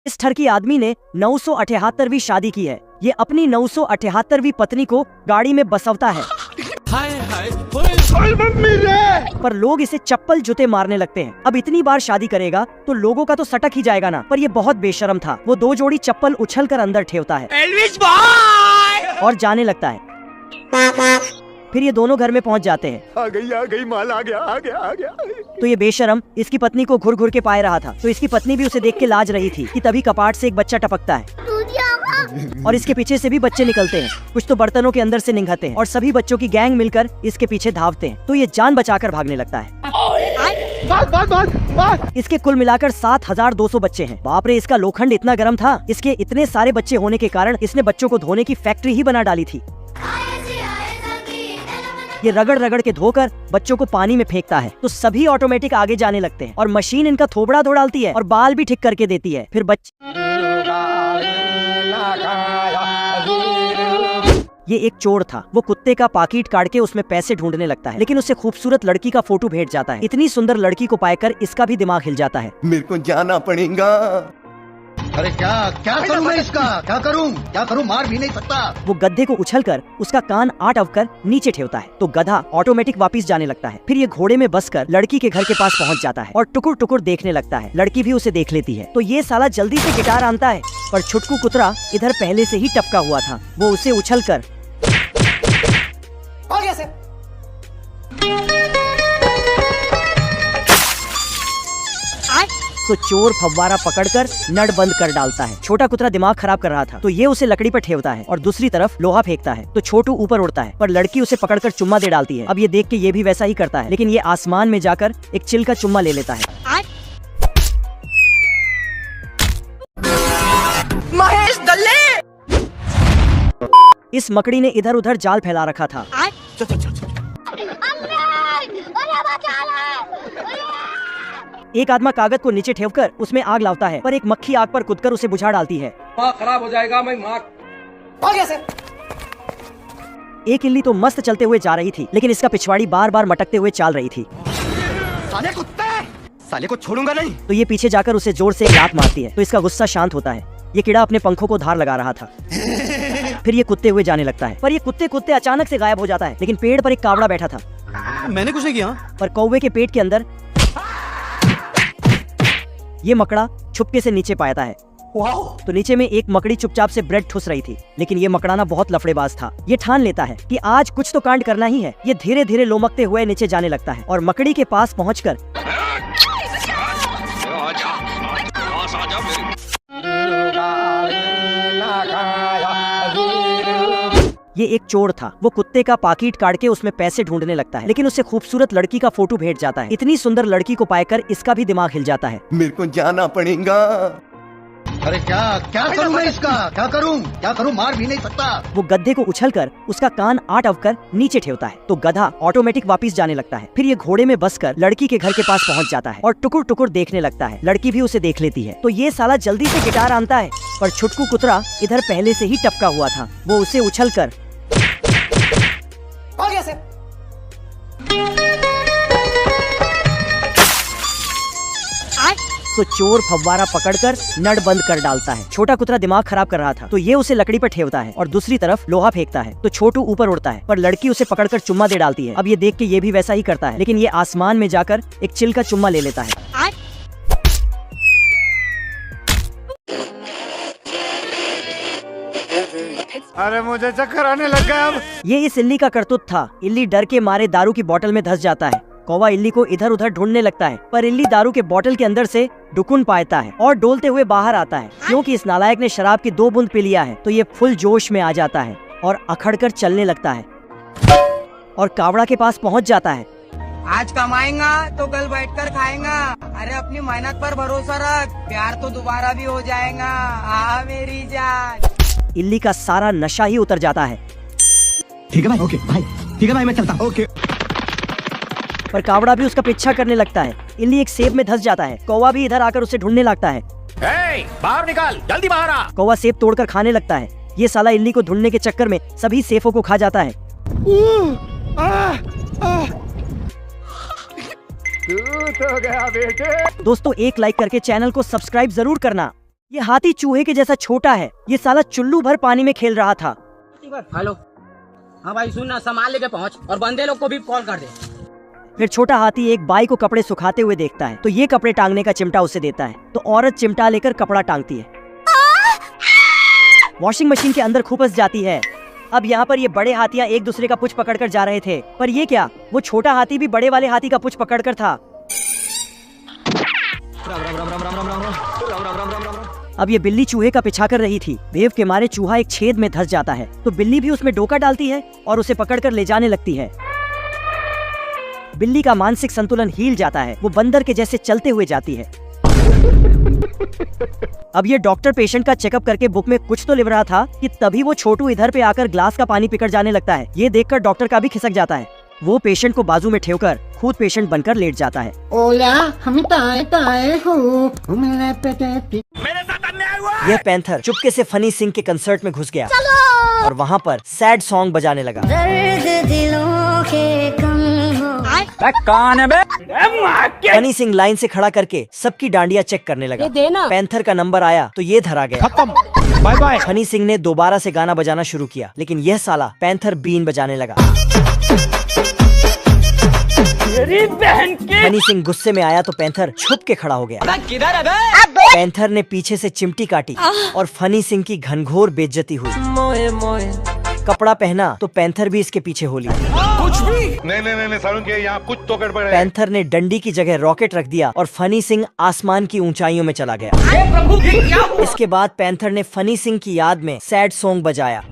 इस ठरकी आदमी ने 978वीं शादी की है। ये अपनी 978वीं पत्नी को गाड़ी में बसवता है। पर लोग इसे चप्पल जूते मारने लगते हैं। अब इतनी बार शादी करेगा तो लोगों का तो सटक ही जाएगा ना। पर ये बहुत बेशर्म था। वो 2 जोड़ी चप्पल उछलकर अंदर ठेवता है और जाने लगता है। फिर ये दोनों घर में पहुंच जाते हैं। आ गई माल, आ गया। तो ये बेशर्म इसकी पत्नी को घुर घुर के पाए रहा था। तो इसकी पत्नी भी उसे देख के लाज रही थी कि तभी कपाट से एक बच्चा टपकता है और इसके पीछे से भी बच्चे निकलते हैं। कुछ तो बर्तनों के अंदर से निंघाते हैं और सभी बच्चों की गैंग मिलकर इसके पीछे धावते हैं। तो ये जान बचाकर भागने लगता है। इसके कुल मिलाकर 7200 बच्चे हैं। बाप रे, इसका लोखंड इतना गर्म था। इसके इतने सारे बच्चे होने के कारण इसने बच्चों को धोने की फैक्ट्री ही बना डाली थी। ये रगड़ रगड़ के धोकर बच्चों को पानी में फेंकता है तो सभी ऑटोमेटिक आगे जाने लगते हैं और मशीन इनका थोबड़ा धो डालती है और बाल भी ठीक करके देती है। फिर ये एक चोर था। वो कुत्ते का पाकिट काट के उसमें पैसे ढूंढने लगता है, लेकिन उसे खूबसूरत लड़की का फोटो भेट जाता है। इतनी सुंदर लड़की को पाकर इसका भी दिमाग हिल जाता है। मेरे को जाना पड़ेगा। अरे क्या करूं मैं इसका? क्या करूं? मार भी नहीं सकता। वो गधे को उछलकर उसका कान आटवकर नीचे ठेवता है तो गधा ऑटोमेटिक वापस जाने लगता है। फिर ये घोड़े में बसकर लड़की के घर के पास पहुंच जाता है और टुकुर टुकुर देखने लगता है। लड़की भी उसे देख लेती है तो ये साला जल्दी से गिटार आनता है। पर छुटकू कुतरा इधर पहले से ही टपका हुआ था। वो उसे उछलकर तो चोर फव्वारा पकड़कर नट बंद कर डालता है। छोटा कुतरा दिमाग खराब कर रहा था तो ये उसे लकड़ी पर ठेवता है और दूसरी तरफ लोहा फेंकता है तो छोटू ऊपर उड़ता है। पर लड़की उसे पकड़कर चुम्मा दे डालती है। अब ये देख के ये भी वैसा ही करता है, लेकिन ये आसमान में जाकर एक चिल का चुम्मा ले लेता है। महेश दल्ले! इस मकड़ी ने इधर उधर जाल फैला रखा था। एक आदमी कागज को नीचे ठेवकर उसमें आग लाता है पर एक मक्खी आग पर कूदकर उसे बुझा डालती है। खराब हो जाएगा। एक इल्ली तो मस्त चलते हुए जा रही थी, लेकिन इसका पिछवाड़ी बार बार मटकते हुए चाल रही थी। साले कुत्ते, साले को छोड़ूंगा नहीं। तो ये पीछे जाकर उसे जोर से एक लात मारती है तो इसका गुस्सा शांत होता है। ये कीड़ा अपने पंखों को धार लगा रहा था। फिर ये कुत्ते हुए जाने लगता है पर ये कुत्ते अचानक से गायब हो जाता है। लेकिन पेड़ पर एक कावड़ा बैठा था। मैंने कुछ नहीं किया। पर कौवे के पेट के अंदर ये मकड़ा छुपके से नीचे पाता है। तो नीचे में एक मकड़ी चुपचाप से ब्रेड ठुस रही थी, लेकिन ये मकड़ाना बहुत लफड़ेबाज था। ये ठान लेता है कि आज कुछ तो कांड करना ही है। ये धीरे धीरे लोमकते हुए नीचे जाने लगता है और मकड़ी के पास पहुंचकर ये एक चोर था। वो कुत्ते का पाकिट काट के उसमें पैसे ढूंढने लगता है, लेकिन उसे खूबसूरत लड़की का फोटो भेट जाता है। इतनी सुंदर लड़की को पाकर इसका भी दिमाग हिल जाता है। मेरे को जाना पड़ेगा। अरे क्या करूं मैं इसका? क्या करूं? मार भी नहीं सकता। वो गधे को उछलकर उसका कान आटवकर नीचे ठेवता है तो गधा ऑटोमेटिक वापस जाने लगता है। फिर ये घोड़े में बसकर लड़की के घर के पास पहुंच जाता है और टुकुर टुकुर देखने लगता है। लड़की भी उसे देख लेती है तो ये साला जल्दी से गिटार आनता है। पर छुटकू कुतरा इधर पहले से ही टपका हुआ था। वो उसे उछलकर तो चोर फव्वारा पकड़कर नट बंद कर डालता है। छोटा कुतरा दिमाग खराब कर रहा था तो ये उसे लकड़ी पर ठेवता है और दूसरी तरफ लोहा फेंकता है तो छोटू ऊपर उड़ता है। पर लड़की उसे पकड़कर चुम्मा दे डालती है। अब ये देख के ये भी वैसा ही करता है, लेकिन ये आसमान में जाकर एक चिल का चुम्मा ले लेता है। अरे मुझे चक्कर आने लग गया। अब ये इस इल्ली का करतूत था। इल्ली डर के मारे दारू की बोतल में धंस जाता है। कौवा इल्ली को इधर उधर ढूंढने लगता है पर इल्ली दारू के बोतल के अंदर से ढुकुन पाता है और डोलते हुए बाहर आता है। क्योंकि इस नालायक ने शराब की 2 बूंद पी लिया है तो ये फुल जोश में आ जाता है और अखड़कर चलने लगता है और कावड़ा के पास पहुंच जाता है। आज कमाएगा तो कल बैठकर खाएगा। अरे अपनी मेहनत पर भरोसा रख, प्यार तो दोबारा भी हो जाएगा। आ मेरी जान। इल्ली का सारा नशा ही उतर जाता है। ठीक है भाई, ओके भाई, ठीक है भाई, मैं चलता हूं। ओके। पर कावड़ा भी उसका पीछा करने लगता है। इल्ली एक सेब में धंस जाता है। कौवा भी इधर आकर उसे ढूंढने लगता है। बाहर निकाल, जल्दी बाहर आ। कौवा सेब तोड़कर खाने लगता है। ये साला इल्ली को ढूंढने के चक्कर में सभी सेफों को खा जाता है। तू तो गया बेटे। दोस्तों, एक लाइक करके चैनल को सब्सक्राइब जरूर करना। ये हाथी चूहे के जैसा छोटा है। ये साला चुल्लू भर पानी में खेल रहा था। हेलो, हाँ भाई सुन ना, सामान लेके पहुँच और बंदे लोग को भी कॉल कर दे। फिर छोटा हाथी एक बाई को कपड़े सुखाते हुए देखता है तो ये कपड़े टांगने का चिमटा उसे देता है। तो औरत चिमटा लेकर कपड़ा टांगती है। वॉशिंग मशीन के अंदर खूब फंस जाती है। अब यहाँ पर ये बड़े हाथियाँ एक दूसरे का पुछ पकड़कर जा रहे थे, पर ये क्या, वो छोटा हाथी भी बड़े वाले हाथी का पुछ पकड़कर था। अब ये बिल्ली चूहे का पीछा कर रही थी। बेव के मारे चूहा एक छेद में धंस जाता है तो बिल्ली भी उसमें डोका डालती है और उसे पकड़कर ले जाने लगती है। बिल्ली का मानसिक संतुलन हिल जाता है। वो बंदर के जैसे चलते हुए जाती है। अब ये डॉक्टर पेशेंट का चेकअप करके बुक में कुछ तो लिख रहा था कि तभी वो छोटू इधर पे आकर ग्लास का पानी पीकर जाने लगता है। ये देखकर डॉक्टर का भी खिसक जाता है। वो पेशेंट को बाजू में ठेवकर खुद पेशेंट बनकर लेट जाता है। यह पैंथर चुपके से फनी सिंह के कंसर्ट में घुस गया और वहाँ पर सैड सॉन्ग बजाने लगा। फनी सिंह लाइन से खड़ा करके सबकी डांडिया चेक करने लगा। पैंथर का नंबर आया तो ये धरा गया। खत्म, बाय बाय। फनी सिंह ने दोबारा से गाना बजाना शुरू किया, लेकिन यह साला पैंथर बीन बजाने लगा। फनी सिंह गुस्से में आया तो पैंथर छुप के खड़ा हो गया। किधर है बे? पैंथर ने पीछे से चिमटी काटी और फनी सिंह की घनघोर बेइज्जती हुई। कपड़ा पहना तो पैंथर भी इसके पीछे हो लिया। कुछ भी नहीं सारुण के यहाँ कुछ तो गड़बड़ है। पैंथर ने डंडी की जगह रॉकेट रख दिया और फनी सिंह आसमान की ऊंचाइयों में चला गया। इसके बाद पैंथर ने फनी सिंह की याद में सैड सॉन्ग बजाया।